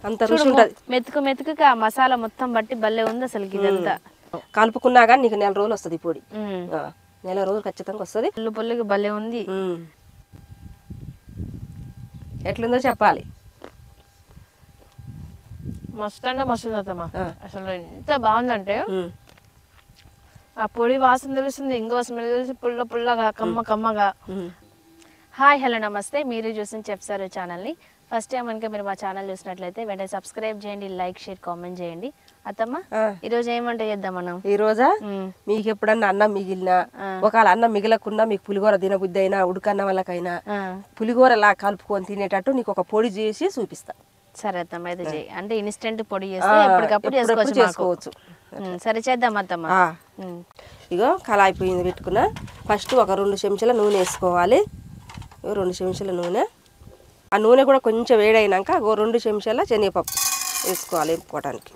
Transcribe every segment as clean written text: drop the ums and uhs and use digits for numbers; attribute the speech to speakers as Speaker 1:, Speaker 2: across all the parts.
Speaker 1: అంత రుచి ఉంటది.
Speaker 2: మెతుకు మెతుకుగా మసాలా మొత్తం బట్టి భలే ఉంది అసలు ఇదంతా.
Speaker 1: కలుపుకున్నా కానీ నీకు 4 రోజులు వస్తుంది పొడి. 4 రోజులు ఖచ్చితంగా వస్తుంది.
Speaker 2: పుల్లు పుల్లుగా భలే ఉంది.
Speaker 1: ఎట్లుందో చెప్పాలి.
Speaker 2: మస్తు అంటే మస్తు అత్తమ్మ. అసలు ఎంత బాగుందంటే ఆ పొడి వాసన తెలుస్తుంది, ఇంకో స్మెల్ తెలిసి పుల్ల పుల్లగా కమ్మ కమ్మగా. హాయ్ హలో నమస్తే, మీరు చూసిన చెప్సారు ఛానల్ని. ఫస్ట్ టైం కనుక మీరు మా ఛానల్ చూసినట్లయితే వెంటనే సబ్స్క్రైబ్ చేయండి, లైక్ షేర్ కామెంట్ చేయండి. అత్తమ్మ ఈరోజు ఏమంటే చేద్దాం మనం?
Speaker 1: ఈ రోజా మీకు ఎప్పుడన్నా అన్నం మిగిలినా, ఒకవేళ అన్నం మిగలకున్నా మీకు పులిహోర తినబుద్ధి అయినా ఉడకన్న వాళ్ళకైనా పులిహోరలా కలుపుకొని తినేటట్టు నీకు ఒక పొడి చేసి చూపిస్తా.
Speaker 2: సరే అత్తమ్మ అయితే చేయి. అంటే ఇన్స్టెంట్ పొడి చేస్తే ఎప్పటికప్పుడు చేసుకోవచ్చు. సరే చేద్దాం అత్తమ్మ.
Speaker 1: ఇగో కళాయి పోయింది పెట్టుకున్నా. ఫస్ట్ ఒక 2 చెంచాల నూనె వేసుకోవాలి. 2 చెంచాల నూనె. ఆ నూనె కూడా కొంచెం వేడైనాక 2 చెంచాల శనగపప్పు వేసుకోవాలి వేపుకోవడానికి.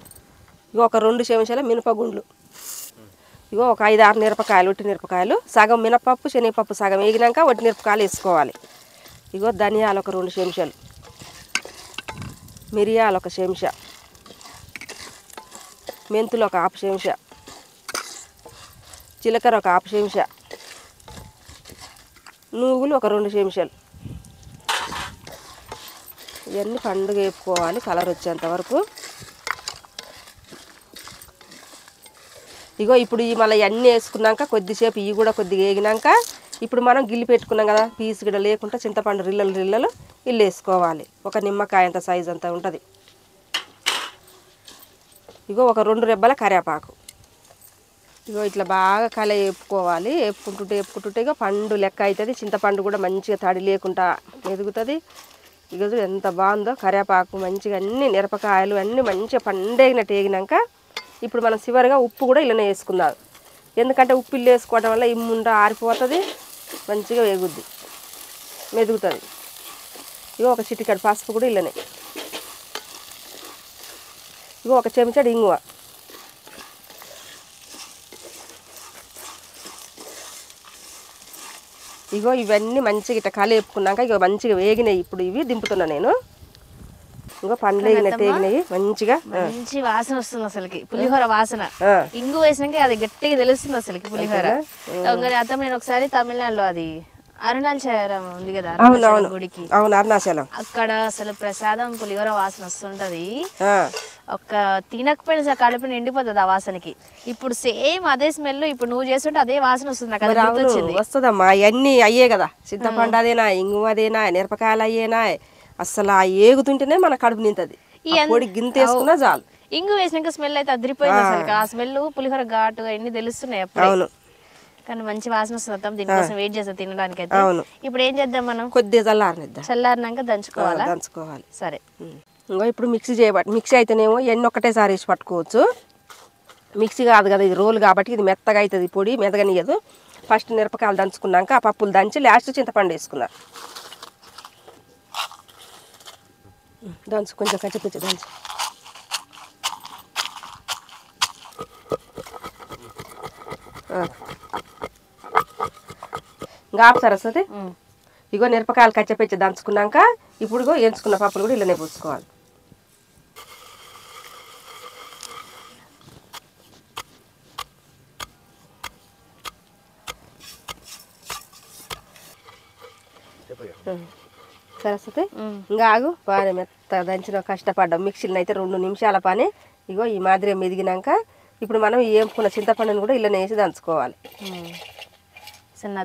Speaker 1: ఇగో ఒక 2 చెంచాల మినపగుండ్లు. ఇగో ఒక 5-6 మిరపకాయలు, ఒట్టి మిరపకాయలు. సగం మినపప్పు శనగపప్పు సగం వేగినాక ఒట్టి మిరపకాయలు వేసుకోవాలి. ఇగో ధనియాలు ఒక 2 చెంచాలు, మిరియాలు ఒక చెంచా, మెంతులు ఒక 1/2 చెంచా, జీలకర్ర ఒక 1/2 చెంచా, నువ్వులు ఒక 2 చెంచాలు. ఇవన్నీ పండుగ వేపుకోవాలి కలర్ వచ్చేంత వరకు. ఇగో ఇప్పుడు ఈ మళ్ళీ ఇవన్నీ వేసుకున్నాక కొద్దిసేపు ఇవి కూడా కొద్దిగా వేగినాక ఇప్పుడు మనం గిల్లి పెట్టుకున్నాం కదా పీసు గిడ లేకుండా చింతపండు రిల్లలు ఇల్లు వేసుకోవాలి. ఒక నిమ్మకాయ అంత సైజు అంతా ఉంటుంది. ఇగో ఒక 2 రెబ్బల కరివేపాకు. ఇగో ఇట్లా బాగా కల వేపుకోవాలి. వేపుకుంటుంటే ఇగో పండు లెక్క అవుతుంది. చింతపండు కూడా మంచిగా తడి లేకుండా ఎదుగుతుంది. ఇగో ఎంత బాగుందో కరివేపాకు మంచిగా అన్ని మిరపకాయలు అన్నీ మంచిగా పండేగినట్టు వేగినాక ఇప్పుడు మనం చివరిగా ఉప్పు కూడా ఇలానే వేసుకుందాం. ఎందుకంటే ఉప్పు ఇల్లు వేసుకోవడం వల్ల ఇమ్ముండ ఆరిపోతుంది, మంచిగా వేగుద్ది, మెదుగుతుంది. ఇగో ఒక చిటికెడు పసుపు కూడా ఇలానే. ఇగో ఒక చెంచాడు ఇంగువ. ఇగో ఇవన్నీ మంచిగా ఇట్లా కలిపుకున్నాక ఇగో మంచిగా వేగినాయి. ఇప్పుడు ఇవి దింపుతున్నా నేను. ఇంకో పండ్లు వేగినట్టు వేగినాయి మంచిగా.
Speaker 2: మంచి వాసన వస్తుంది అసలుకి, పులిహోర వాసన. ఇంగు వేసినాక అది గట్టిగా తెలుస్తుంది అసలుకి పులిహోర. అత్తం నేను ఒకసారి తమిళనాడులో అది అరుణాచలం ఉంది కదా గుడికి,
Speaker 1: అరుణాచలం,
Speaker 2: అక్కడ అసలు ప్రసాదం పులిహోర వాసన వస్తుంటది. ఒక్క తినకపోయినా కడుపు నిండిపోతుంది ఆ వాసనకి. ఇప్పుడు సేమ్ అదే స్మెల్ ఇప్పుడు నువ్వు చేస్తుంటే అదే వాసన వస్తుంది నాకు.
Speaker 1: వస్తుందమ్మా. ఇవన్నీ అయ్యే కదా, చింతపండు అదేనా, ఇంగు అదేనా, మిరపకాయలు అయ్యేనా. అసలు ఆ ఏగుతుంటేనే మన కడుపు నింతది. పొడి గింత వేసుకున్నా చాలు.
Speaker 2: ఇంగు వేసినాక స్మెల్ అయితే అదిరిపోయింది అసలు. ఆ స్మెల్ పులిహోర ఘాటుగా ఎన్ని తెలుస్తున్నాయి అప్పుడు.
Speaker 1: అవును, కానీ
Speaker 2: మంచి వాసన వస్తుంది. దీనికోసం వెయిట్ చేస్తా తినడానికి అయితే. ఇప్పుడు ఏం చేద్దాం మనం?
Speaker 1: కొద్దిగా చల్లారనిద్దాం.
Speaker 2: చల్లారినాక దంచుకోవాలి.
Speaker 1: సరే. ఇంకా ఇప్పుడు మిక్సీ అయితేనేమో ఎన్ని ఒక్కటేసారి వేసి పట్టుకోవచ్చు. మిక్సీ కాదు కదా, ఇది రోలు కాబట్టి ఇది మెత్తగా అవుతుంది. పొడి మెదగనియదు. ఫస్ట్ మిరపకాయలు దంచుకున్నాక ఆ పప్పులు దంచి లాస్ట్ చింతపండు వేసుకున్నారు. దంచు కొంచెం కచ్చి దంచు. ఇంకా సరస్వతి. ఇగో మిరపకాయలు కచ్చపెచ్చి దంచుకున్నాక ఇప్పుడు ఎంచుకున్న పప్పులు కూడా ఇలానే పూసుకోవాలి. సరస్వతి ఇంకా ఆగు. బాగా మెత్తగా దంచిన కష్టపడ్డాం. మిక్సీలో అయితే 2 నిమిషాల పని. ఇగో ఈ మాదిరి మెదిగినాక ఇప్పుడు మనం ఏంపుకున్న చింతపండుని కూడా ఇలానే వేసి దంచుకోవాలి.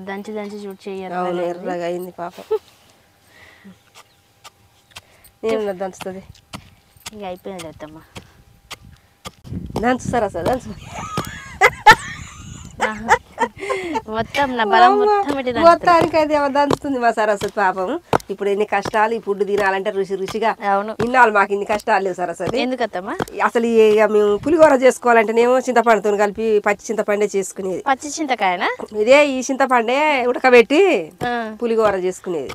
Speaker 2: దంచి చూడు చేయాలి.
Speaker 1: అవును, ఎర్రగా అయింది పాపం. నేను దంచుతుంది.
Speaker 2: ఇక అయిపోయింది అత్తమ్మ.
Speaker 1: దంచు సరస్వతి దంచు.
Speaker 2: మొత్తం నా బలం
Speaker 1: మొత్తానికి అయితే దంచుతుంది మా సరస్వతి పాపం. ఇప్పుడు ఎన్ని కష్టాలు ఈ ఫుడ్ తినాలంటే రుచిగా.
Speaker 2: అవును,
Speaker 1: ఇన్నాళ్ళు మాకు ఇన్ని కష్టాలు లేవు సరస్వతి.
Speaker 2: ఎందుకత్తమ్మా?
Speaker 1: అసలు మేము పులిహోర చేసుకోవాలంటేనేమో చింతపండుతో కలిపి పచ్చి చింతపండే చేసుకునేది.
Speaker 2: పచ్చి చింతకాయనా?
Speaker 1: ఇదే ఈ చింతపండే ఉడకబెట్టి పులిహోర చేసుకునేది.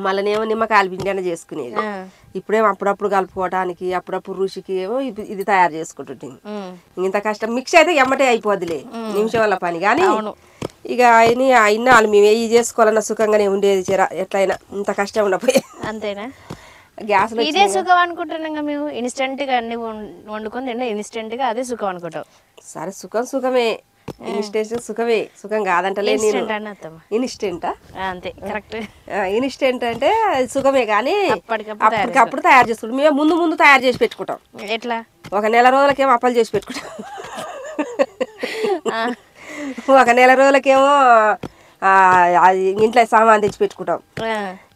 Speaker 1: మళ్ళనేమో నిమ్మకాయలు పిండి చేసుకునేది. ఇప్పుడేమో అప్పుడప్పుడు కలుపుకోవడానికి అప్పుడప్పుడు రుచికి ఏమో ఇది తయారు చేసుకుంటుంది. ఇంత కష్టం. మిక్సీ అయితే ఎమ్మటే అయిపోద్దిలే, నిమిషం వల్ల పని. కానీ ఇక ఇన్నాళ్ళు మేము ఏ చేసుకోవాలన్నా సుఖంగానే ఉండేది. ఎట్లయినా ఇంత కష్టం ఉండపోయే.
Speaker 2: అంతేనా?
Speaker 1: గ్యాస్లో
Speaker 2: ఇదే సుఖం అనుకుంటున్నాం మేము. ఇన్స్టెంట్గా అన్ని వండుకొని తింటే ఇన్స్టెంట్గా అదే సుఖం అనుకుంటాం.
Speaker 1: సరే సుఖమే, ఇన్స్టెంట్ సుఖమే, సుఖం కాదంటలే నేను.
Speaker 2: ఇన్స్టెంట్ అని అత్తమ్మ.
Speaker 1: ఇన్స్టెంటా?
Speaker 2: అంతే కరెక్ట్.
Speaker 1: ఇన్స్టెంట్ అంటే అది సుఖమే, కానీ
Speaker 2: అప్పటికప్పుడు
Speaker 1: తయారు చేసుకుంటాం. మేము ముందు తయారు చేసి పెట్టుకుంటాం.
Speaker 2: ఎట్లా?
Speaker 1: ఒక నెల రోజులకేమో అప్పలు చేసి పెట్టుకుంటాం. ఒక నెల రోజులకేమో ఇంట్లో సామాన్ తెచ్చి పెట్టుకుంటాం.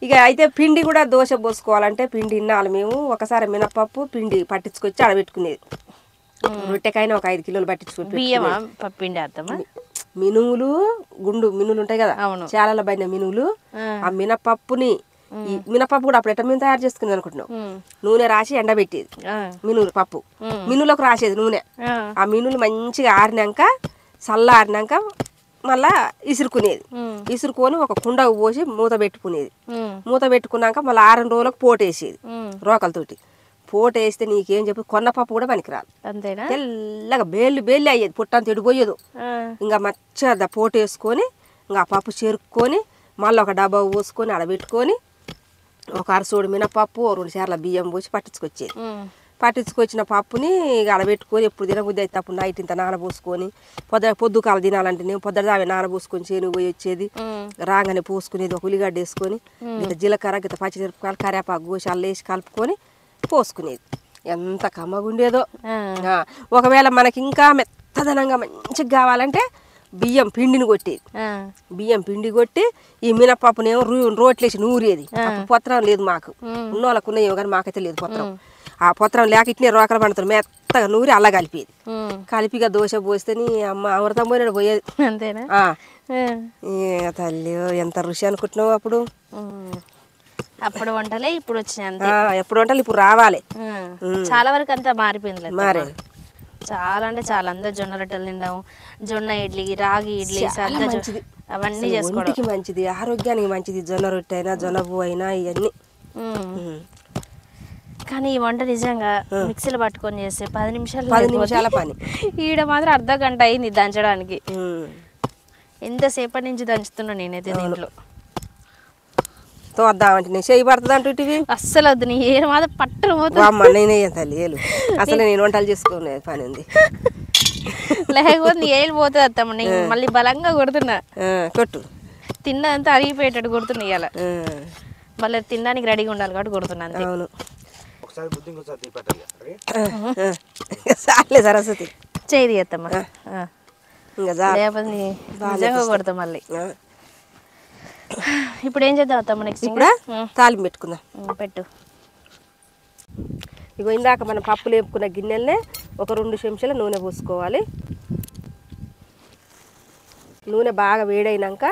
Speaker 1: ఇక అయితే పిండి కూడా దోశ పోసుకోవాలంటే పిండి ఇన్నాళ్ళు మేము ఒకసారి మినపప్పు పిండి పట్టించుకొచ్చి ఆడబెట్టుకునేది. రొట్టెకైనా ఒక 5 కిలోలు పట్టించుకుంటాం.
Speaker 2: బియ్యమా పిండి అత్తమ్మా?
Speaker 1: మినుములు, గుండు మినుములు ఉంటాయి కదా, చాలా పడిన మినుములు, ఆ మినపప్పుని, ఈ మినపప్పు కూడా అప్పుడు ఎట్లా మేము తయారు చేసుకునేది అనుకుంటున్నాం. నూనె రాసి ఎండబెట్టేది మినుములు పప్పు, మినుములకు రాసేది నూనె. ఆ మినుములు మంచిగా ఆరినాక చల్లారినాక మళ్ళా ఇసురుకునేది. ఇసురుకొని ఒక కుండ పోసి మూత పెట్టుకునేది. మూత పెట్టుకున్నాక మళ్ళీ 6 రోజులకు పోటేసేది రోకలతోటి. పోటేస్తే నీకేం చెప్పి కొన్నపప్పు కూడా పనికిరాదు.
Speaker 2: అంతేనా?
Speaker 1: తెల్లగా బేళ్ళు అయ్యేది, పుట్టంత ఎడిపోయేదు. ఇంకా మచ్చ పోటేసుకొని ఇంకా పప్పు చెరుక్కొని మళ్ళీ ఒక డబ్బా పోసుకొని ఆడబెట్టుకొని ఒక అరసోడు మినపప్పు 2 సార్ల బియ్యం పోసి పట్టించుకొచ్చేది. పట్టించుకొచ్చిన పప్పుని ఆడబెట్టుకొని ఎప్పుడు తినబుద్ధి అయితే అప్పుడు నైట్ ఇంత నానబోసుకొని పొద్దుకాల తినాలంటే నేను పొద్దుదామే నానబోసుకొని చేను పోయి వచ్చేది. రాగానే పోసుకునేది, ఒక ఉల్లిగడ్డ వేసుకొని ఇంత జీలకర్ర గిత పచ్చిమిరపకాయలు కరివేపాకు కోసి అల్లం వేసి కలుపుకొని పోసుకునేది. ఎంత కమ్మగుండేదో. ఒకవేళ మనకి ఇంకా మెత్తదనంగా మంచిగా కావాలంటే బియ్యం పిండిని కొట్టేది. బియ్యం పిండి కొట్టి ఈ మినపప్పునేమో రోట్లేసి నూరేది. పొత్రం లేదు మాకు, ఉన్న వాళ్ళకు ఉన్నాయేమో కానీ మాకైతే లేదు పొత్రం. ఆ పొత్రం లేక ఇట్నే రోకలు పండుతారు, మెత్తగా నూరి అల్ల కలిపేది. కలిపిగా దోశ పోస్తే నీ అమ్మ అమృతం పోయినాడు పోయేది.
Speaker 2: అంతేనా?
Speaker 1: తల్లి ఎంత రుచి అనుకుంటున్నావు అప్పుడు.
Speaker 2: అప్పుడు వంటలే ఇప్పుడు వచ్చినాయి.
Speaker 1: ఎప్పుడు వంటలు ఇప్పుడు రావాలి.
Speaker 2: చాలా వరకు అంతా మారిపోయింది.
Speaker 1: మారే
Speaker 2: చాలా అంటే చాలా. అందరు జొన్న రొట్టెలు తింటాము, జొన్న ఇడ్లీ, రాగి ఇడ్లీ, అవన్నీ చేసుకోవడానికి
Speaker 1: మంచిది, ఆరోగ్యానికి మంచిది. జొన్న రొట్టె అయినా జొన్న పువ్వు అయినా ఇవన్నీ.
Speaker 2: కానీ ఈ వంట నిజంగా మిక్సీలో పట్టుకొని చేస్తే 10
Speaker 1: నిమిషాల పని.
Speaker 2: ఈడ మాత్రం అర్ధ గంట అయింది దంచడానికి. ఎంతసేపటి నుంచి దంచుతున్నా నేనైతే దీంట్లో.
Speaker 1: తోద్దామంటే నేను చేయి పడుతుంది అంటూ ఇటువి
Speaker 2: అస్సలు వద్దు. నీ ఏ మాత్రం పట్టలు పోతుంది.
Speaker 1: అమ్మ నేనే తల్లి ఏలు, అసలు నేను వంటలు చేసుకునే పని ఉంది.
Speaker 2: లేకపోతే నీ ఏళ్ళు పోతుంది అత్తమ్మ. నేను మళ్ళీ బలంగా కొడుతున్నా.
Speaker 1: కొట్టు.
Speaker 2: తిన్నదంతా అరిగిపోయేటట్టు కొడుతున్నా ఇవాళ. మళ్ళీ తినడానికి రెడీగా ఉండాలి కాబట్టి కొడుతున్నా అంతే.
Speaker 1: అవును. సార్లే సరస్వతి
Speaker 2: చేయి అత్తమ్మ. లేకపోతే నిజంగా కొడతా మళ్ళీ. ఇప్పుడు ఏం చేద్దాం అత్తమ్మ? నెక్స్ట్
Speaker 1: ఇప్పుడు తాలింపు పెట్టుకుందాం.
Speaker 2: పెట్టు.
Speaker 1: ఇగో ఇందాక మనం పప్పు లేపుకున్న గిన్నెలనే ఒక 2 చెంచాల నూనె పోసుకోవాలి. నూనె బాగా వేడైనాక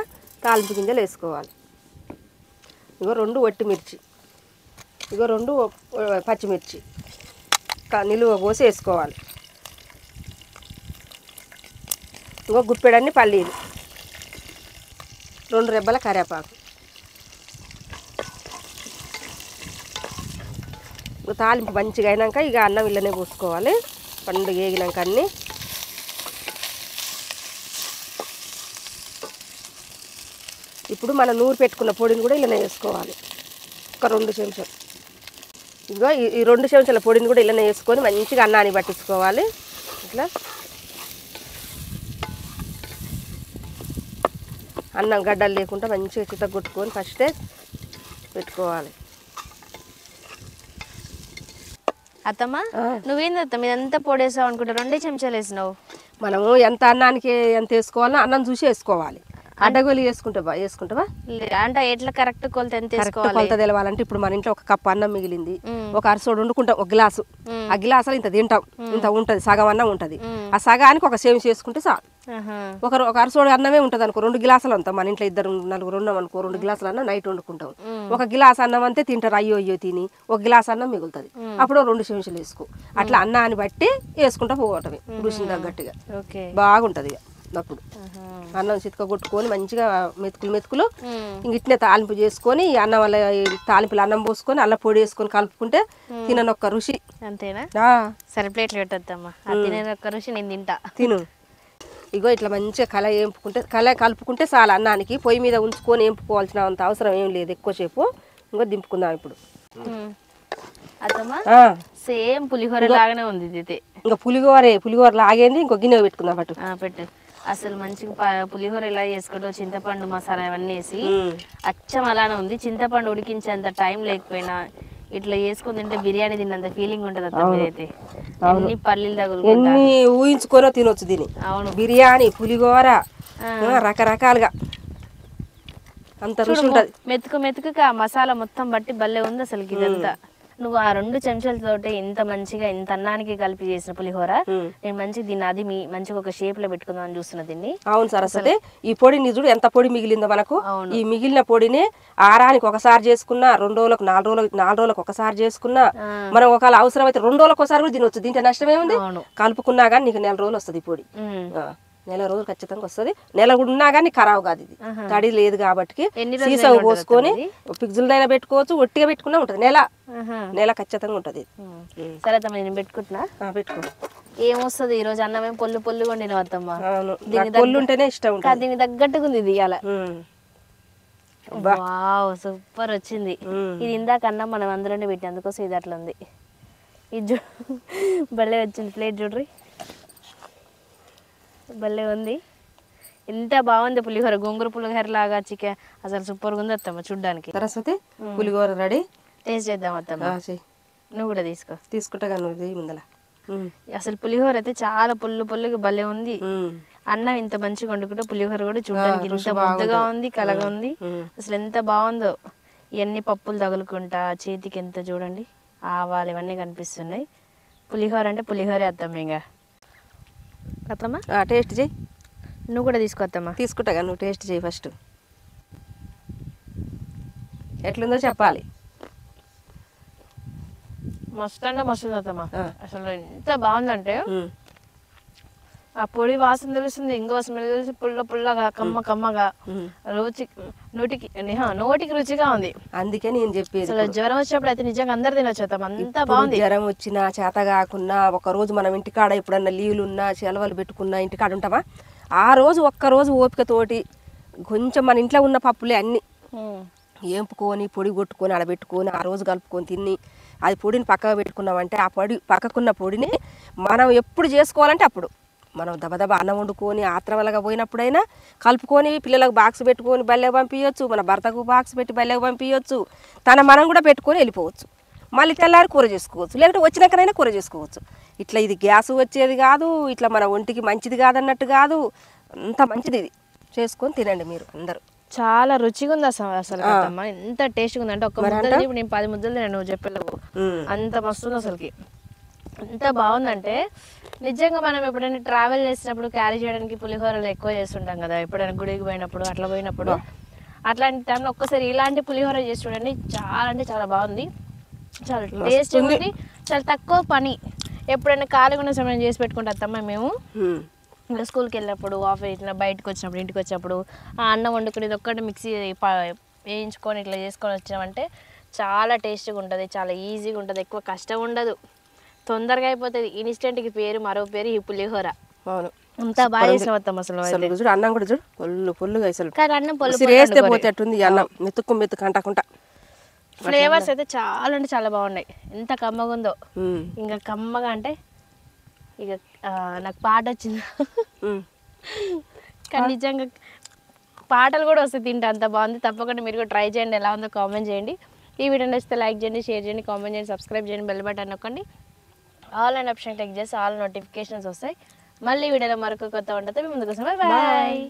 Speaker 1: తాలింపు గింజలు వేసుకోవాలి. ఇగో 2 ఒట్టిమిర్చి, ఇగో 2 పచ్చిమిర్చి నిలువ పోసి వేసుకోవాలి. ఇంకో గుప్పెడన్ని పల్లీలు, 2 రెబ్బల కరివేపాకు. తాలింపు మంచిగా అయినాక ఇక అన్నం ఇళ్ళనే పోసుకోవాలి. పండుగ వేగినాక అన్నీ ఇప్పుడు మనం నూరు పెట్టుకున్న పొడిని కూడా ఇళ్ళనే వేసుకోవాలి. ఒక 2 చెంచాలు. ఇదిగో ఈ 2 చెంచాల పొడిని కూడా ఇళ్ళనే వేసుకొని మంచిగా అన్నాన్ని పట్టించుకోవాలి. ఇట్లా అన్నం గడ్డలు లేకుండా మంచిగా చితగొట్టుకొని ఫస్టే పెట్టుకోవాలి.
Speaker 2: అత్తమ్మ నువ్వేంది అత్తమ్మ ఇదంతా పొడేసావు అనుకుంటా? 2 చెంచాలు వేసినావు.
Speaker 1: మనము ఎంత అన్నానికి ఎంత వేసుకోవాలో అన్నం చూసి వేసుకోవాలి. అడ్డగోలు వేసుకుంటావా?
Speaker 2: అంటే ఎట్లా కరెక్ట్ కొలత ఎంత వేసుకోవాలి?
Speaker 1: కొలత తెలవాలంటే ఇప్పుడు మన ఇంట్లో ఒక కప్పు అన్నం మిగిలింది, ఒక అరసోడు వండుకుంటాం, ఒక గ్లాసు. ఆ గ్లాసులో ఇంత తింటాం, ఇంత ఉంటుంది, సగం అన్నం ఉంటుంది. ఆ సగానికి ఒక సేమ్ చేసుకుంటే చాలు. ఒక అరసోడు అన్నమే ఉంటుంది అనుకో, 2 గ్లాసులు అంతా. మన ఇంట్లో 2 నలుగురు ఉన్నాం అనుకో, 2 గ్లాసులు అన్నం నైట్ వండుకుంటాం. ఒక గ్లాస్ అన్నం అంతే తింటారు, అయ్యో తిని. ఒక గ్లాస్ అన్నం మిగులుతుంది, అప్పుడు 2 చెంచాలు వేసుకో. అట్లా అన్నాన్ని బట్టి వేసుకుంటా పోవటమే రుచిని తగ్గట్టుగా. బాగుంటది అప్పుడు. అన్నం చితక కొట్టుకొని మంచిగా మెతుకులు ఇంక ఇట్నే తాలింపు చేసుకొని అన్నం వల్ల తాలింపులు అన్నం పోసుకొని అల్ల పొడి వేసుకొని కలుపుకుంటే తిననొక్క రుచి.
Speaker 2: అంతేనా? సరే ప్లేట్లు పెట్టద్దమ్మా. తిననొక్క రుచి నేను తింటా.
Speaker 1: తిను. ఇగో ఇట్లా మంచిగా కలుపుకుంటే చాలా అన్నానికి. పొయ్యి మీద ఉంచుకొని ఏంపుకోవాల్సిన అంత అవసరం ఏం లేదు ఎక్కువసేపు. ఇంకో దింపుకుందాం ఇప్పుడు.
Speaker 2: అత్తమ్మ
Speaker 1: ఆ,
Speaker 2: సేమ్ పులిహోర లాగానే ఉంది ఇది అయితే.
Speaker 1: ఇంకా పులిహోర లాగేంది ఇంకో గిన్నె పెట్టుకుందాం పట్టు.
Speaker 2: పెట్టు. అసలు మంచిగా పులిహోర ఎలా చేసుకుంటావు, చింతపండు మసాలా అవన్నీ వేసి
Speaker 1: ఉమ్.
Speaker 2: అచ్చం అలానే ఉంది. చింతపండు ఉడికించేంత టైం లేకపోయినా ఇట్లా చేసుకుని తింటే బిర్యానీ తిన్నంత ఫీలింగ్ ఉంటుంది అత్తమ్మ ఇదైతే. ఎన్ని పల్లీలు తగులుకుంటా
Speaker 1: ఎన్ని ఊహించుకోనో తినొచ్చు దీన్ని.
Speaker 2: అవును.
Speaker 1: బిర్యానీ పులిహోర రకరకాలుగా అంత రుచి ఉంటది.
Speaker 2: మెతుకుగా ఆ మసాలా మొత్తం బట్టి భలే ఉంది అసలు ఇదంతా. నువ్వు ఆ 2 చెంచాలతోటి ఇంత మంచిగా ఇంత అన్నానికి కలిపి చేసిన పులిహోర నేను మంచిగా దీన్ని అది మంచిగా ఒక షేప్ లో పెట్టుకుందాం అని చూస్తున్నా దీన్ని.
Speaker 1: అవును సరస్వతి, ఈ పొడిని చూడు ఎంత పొడి మిగిలిందో మనకు.
Speaker 2: అవును.
Speaker 1: ఈ మిగిలిన పొడిని ఆరానికి ఒకసారి చేసుకున్నా, 2 రోజులకు 4 రోజులకు ఒకసారి చేసుకున్నా, మనం ఒకవేళ అవసరం అయితే 2 రోజులకు ఒకసారి కూడా తినొచ్చు. దీంట్లో నష్టం ఏముంది?
Speaker 2: అవును.
Speaker 1: కలుపుకున్నా కానీ నీకు 4 రోజులు వస్తుంది ఈ పొడి. నెల రోజులు ఖచ్చితంగా వస్తుంది. నెల ఉన్నా కానీ ఖరాబ్ కాదు. ఇది తడి లేదు కాబట్టి సీసా పోసుకొని పిగ్జులైనా పెట్టుకోవచ్చు, ఒట్టిగా పెట్టుకున్నా ఉంటుంది. నెల ఖచ్చితంగా ఉంటుంది.
Speaker 2: సరే అత్తమ్మ నేను పెట్టుకుంటున్నా.
Speaker 1: పెట్టుకో.
Speaker 2: ఏమొస్తుంది ఈ రోజు అన్నం ఏం పొల్లు వండిన అత్తమ్మ.
Speaker 1: పొల్లు ఉంటేనే ఇష్టం ఉంటుంది.
Speaker 2: దీనికి తగ్గట్టుగా ఉంది ఇది ఇవాళ. వావ్ సూపర్ వచ్చింది. ఇది ఇందాక అన్నం మనం అందులోనే పెట్టి అందుకోసం ఇది అట్లా ఉంది. ఇది భలే వచ్చింది. ప్లేట్ చూడ్రి భలే ఉంది. ఎంత బాగుంది పులిహోర, గోంగూర పులిహోర లాగా చికెన్ అసలు సూపర్గా ఉంది అత్తమ్మ చూడ్డానికి.
Speaker 1: సరస్వతి పులిహోర రెడీ.
Speaker 2: టేస్ట్ చేద్దాం అత్తమ్మ. నువ్వు కూడా
Speaker 1: తీసుకుంటా నువ్వు ముందల.
Speaker 2: అసలు పులిహోర అయితే చాలా పుల్లుగా భలే ఉంది. అన్నం ఇంత మంచిగా వండుకుంటే పులిహోర కూడా చూడడానికి ఇంత ముద్దగా ఉంది, కలగా ఉంది. అసలు ఎంత బాగుందో. ఇవన్నీ పప్పులు తగులుకుంటా చేతికి ఎంత చూడండి ఆవాలు ఇవన్నీ కనిపిస్తున్నాయి. పులిహోర అంటే పులిహోరే అత్తమ్మ. ఇంకా అత్తమ్మ
Speaker 1: టేస్ట్ చేయి.
Speaker 2: నువ్వు కూడా తీసుకొత్తమ్మా.
Speaker 1: తీసుకుంటా నువ్వు టేస్ట్ చేయి ఫస్ట్. ఎట్లుందో చెప్పాలి.
Speaker 2: మస్తు అంటే మస్తు అత్తమ్మ. అసలు ఎంత బాగుందంటే ఆ పొడి వాసన తెలుస్తుంది, ఇంకో స్మెల్ తెలిసి పుల్లగా కమ్మగా నోటికి రుచిగా ఉంది.
Speaker 1: అందుకే నేను చెప్పేది
Speaker 2: అసలు జ్వరం వచ్చినప్పుడు అయితే నిజంగా అందరు తినొచ్చు అత్తమ్మ. అంతా బాగుంది.
Speaker 1: జ్వరం వచ్చినా చేత కాకున్నా ఒక రోజు మనం ఇంటికాడ ఎప్పుడన్నా లీవ్లు ఉన్నా సెలవులు పెట్టుకున్నా ఇంటికాడ ఉంటామా, ఆ రోజు ఒక్కరోజు ఓపికతోటి కొంచెం మన ఇంట్లో ఉన్న పప్పులే అన్ని ఏంపుకొని పొడి కొట్టుకొని ఆడబెట్టుకొని ఆ రోజు కలుపుకొని తిని అది పొడిని పక్కకు పెట్టుకున్నామంటే ఆ పక్కకున్న పొడిని మనం ఎప్పుడు చేసుకోవాలంటే అప్పుడు మనం దబదబా అన్నం వండుకొని ఆత్రవలగా పోయినప్పుడైనా కలుపుకొని పిల్లలకు బాక్స్ పెట్టుకొని బల్లెకు పంపించవచ్చు, మన భర్తకు బాక్స్ పెట్టి బల్లెకు పంపించవచ్చు, మనం కూడా పెట్టుకొని వెళ్ళిపోవచ్చు. మళ్ళీ తెల్లారి కూర చేసుకోవచ్చు, లేకపోతే వచ్చినాకనైనా కూర చేసుకోవచ్చు. ఇట్లా ఇది గ్యాస్ వచ్చేది కాదు, ఇట్లా మన ఒంటికి మంచిది కాదన్నట్టు కాదు, అంత మంచిది. ఇది చేసుకొని తినండి మీరు అందరూ.
Speaker 2: చాలా రుచిగా ఉంది అసలు అత్తమ్మ. ఎంత టేస్ట్గా ఉంది అంటే ఒక్క ముద్దలు నేను 10 ముద్దలు తిన్నాను నువ్వు చెప్పలేవు. అంత మస్తుంది అసలుకి. ఎంత బాగుందంటే నిజంగా మనం ఎప్పుడైనా ట్రావెల్ చేసినప్పుడు క్యారీ చేయడానికి పులిహోరలు ఎక్కువ చేస్తుంటాం కదా, ఎప్పుడైనా గుడికి పోయినప్పుడు అట్లా పోయినప్పుడు. అట్లాంటి టైంలో ఒక్కసారి ఇలాంటి పులిహోర చేసి చూడండి. చాలా అంటే చాలా బాగుంది, చాలా టేస్ట్ ఉంది, చాలా తక్కువ పని. ఎప్పుడైనా ఖాళీగా ఉన్న సమయం చేసి పెట్టుకుంటాం అత్తమ్మ మేము. ఇంకా స్కూల్కి వెళ్ళినప్పుడు ఆఫీస్ ఇట్లా బయటకు వచ్చినప్పుడు ఇంటికి వచ్చినప్పుడు ఆ అన్నం వండుకునేది ఒక్కటి మిక్సీ వేయించుకొని ఇట్లా చేసుకొని వచ్చినామంటే చాలా టేస్టీగా ఉంటుంది, చాలా ఈజీగా ఉంటుంది, ఎక్కువ కష్టం ఉండదు, తొందరగా అయిపోతుంది. ఇన్స్టెంట్కి మరో పేరు ఈ పులిహోర. అంతా బాగా చేసిన అసలు
Speaker 1: అన్నం కూడా చూడు పొల్లుగా అసలు.
Speaker 2: కానీ అన్నం
Speaker 1: వేస్తే పోతేట్టుంది అన్నం మెతుకు అంటకుండా.
Speaker 2: ఫ్లేవర్స్ అయితే చాలా అంటే చాలా బాగున్నాయి. ఎంత కమ్మగా ఉందో. ఇంకా కమ్మగా అంటే ఇక నాకు పాట వచ్చింది కానీ నిజంగా పాటలు కూడా వస్తాయి తింటే అంత బాగుంది. తప్పకుండా మీరు కూడా ట్రై చేయండి, ఎలా ఉందో కామెంట్ చేయండి. ఈ వీడియో నచ్చితే లైక్ చేయండి, షేర్ చేయండి, కామెంట్ చేయండి, సబ్స్క్రైబ్ చేయండి, బెల్ బటన్ నొక్కండి. ఆల్ అండ్ ఆప్షన్ క్లిక్ చేసి ఆల్ నోటిఫికేషన్స్ వస్తాయి. మళ్ళీ వీడియోలో మరొక కొత్త వంటతో మీ ముందుకు వస్తాం. బాయ్.